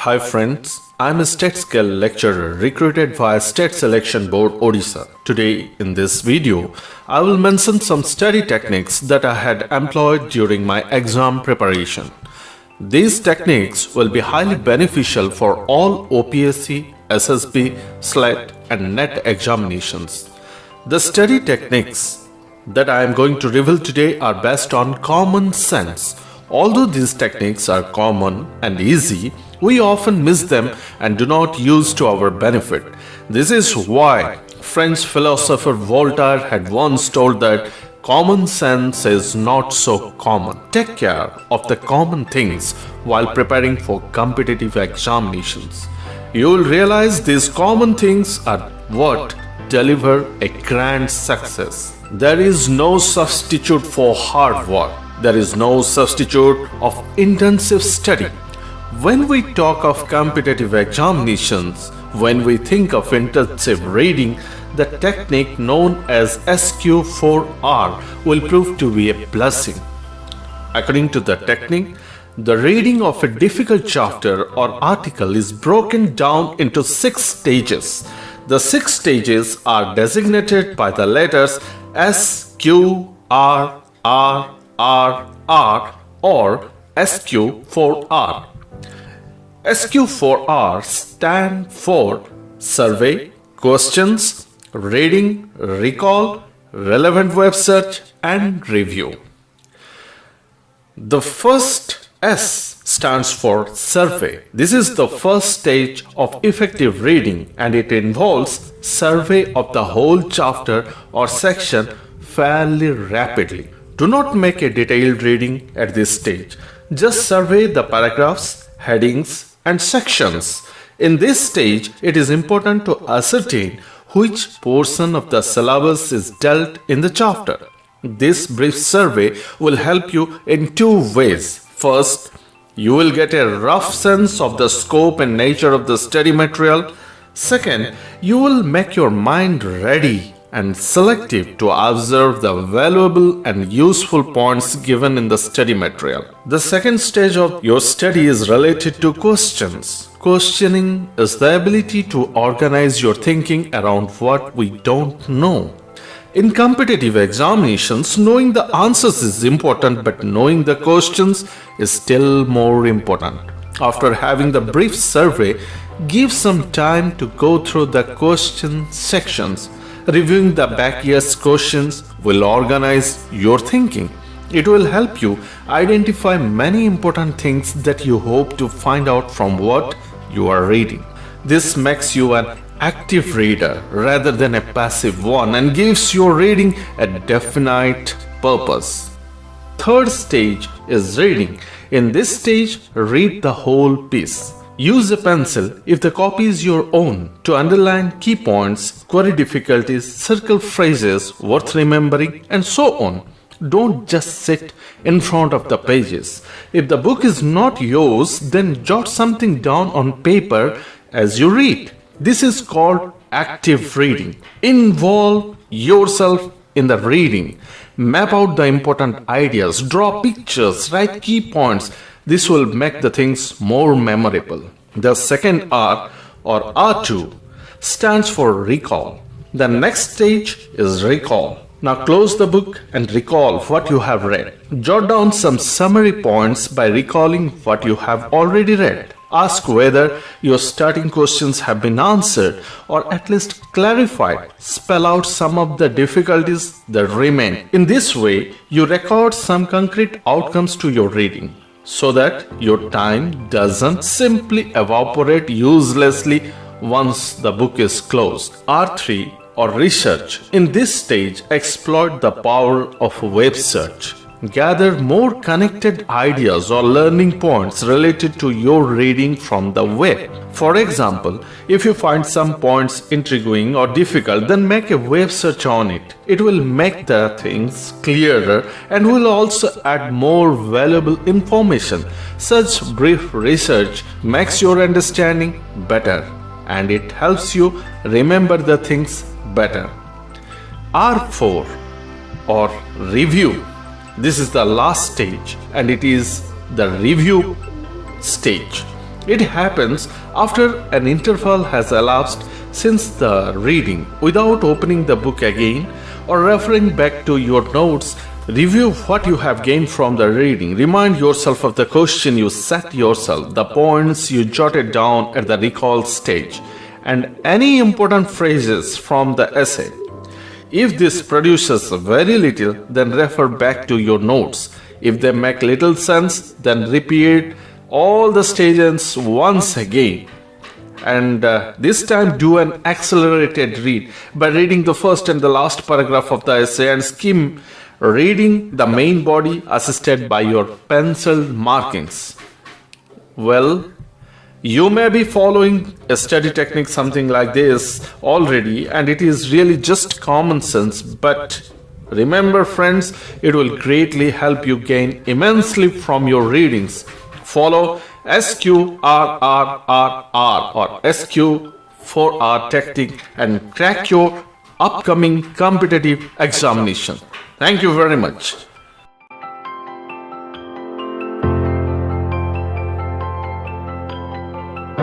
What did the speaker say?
Hi friends, I am a state skill lecturer recruited via State Selection Board Odisha. Today in this video, I will mention some study techniques that I had employed during my exam preparation. These techniques will be highly beneficial for all OPSC, SSB, SLET and NET examinations. The study techniques that I am going to reveal today are based on common sense. Although these techniques are common and easy, we often miss them and do not use to our benefit. This is why French philosopher Voltaire had once told that common sense is not so common. Take care of the common things while preparing for competitive examinations. You will realize these common things are what deliver a grand success. There is no substitute for hard work. There is no substitute of intensive study. When we talk of competitive examinations, when we think of intensive reading, the technique known as SQ4R will prove to be a blessing. According to the technique, the reading of a difficult chapter or article is broken down into 6 stages. The 6 stages are designated by the letters S, Q, R, R, R or SQ4R. SQ4R stand for survey, questions, reading, recall, relevant web search and review. The first S stands for survey. This is the first stage of effective reading and it involves survey of the whole chapter or section fairly rapidly. Do not make a detailed reading at this stage. Just survey the paragraphs, headings and sections. In this stage, it is important to ascertain which portion of the syllabus is dealt in the chapter. This brief survey will help you in 2 ways. First, you will get a rough sense of the scope and nature of the study material. Second, you will make your mind ready and selective to observe the valuable and useful points given in the study material. The second stage of your study is related to questions. Questioning is the ability to organize your thinking around what we don't know. In competitive examinations, knowing the answers is important, but knowing the questions is still more important. After having the brief survey, give some time to go through the question sections. Reviewing the back year's questions will organize your thinking. It will help you identify many important things that you hope to find out from what you are reading. This makes you an active reader rather than a passive one and gives your reading a definite purpose. Third stage is reading. In this stage, read the whole piece. Use a pencil, if the copy is your own, to underline key points, query difficulties, circle phrases worth remembering, and so on. Don't just sit in front of the pages. If the book is not yours, then jot something down on paper as you read. This is called active reading. Involve yourself in the reading. Map out the important ideas, draw pictures, write key points. This will make the things more memorable. The second R or R2 stands for recall. The next stage is recall. Now close the book and recall what you have read. Jot down some summary points by recalling what you have already read. Ask whether your starting questions have been answered or at least clarified. Spell out some of the difficulties that remain. In this way, you record some concrete outcomes to your reading, so that your time doesn't simply evaporate uselessly once the book is closed. R3 or research. In this stage, exploit the power of web search. Gather more connected ideas or learning points related to your reading from the web. For example, if you find some points intriguing or difficult, then make a web search on it. It will make the things clearer and will also add more valuable information. Such brief research makes your understanding better and it helps you remember the things better. R4 or review. This is the last stage and it is the review stage. It happens after an interval has elapsed since the reading. Without opening the book again or referring back to your notes, review what you have gained from the reading. Remind yourself of the question you set yourself, the points you jotted down at the recall stage, and any important phrases from the essay. If this produces very little, then refer back to your notes. If they make little sense, then repeat all the stages once again. And this time do an accelerated read by reading the first and the last paragraph of the essay and skim reading the main body assisted by your pencil markings. Well, you may be following a study technique something like this already, and it is really just common sense, but remember friends, it will greatly help you gain immensely from your readings. Follow SQRRRR or SQ4R technique and crack your upcoming competitive examination. Thank you very much.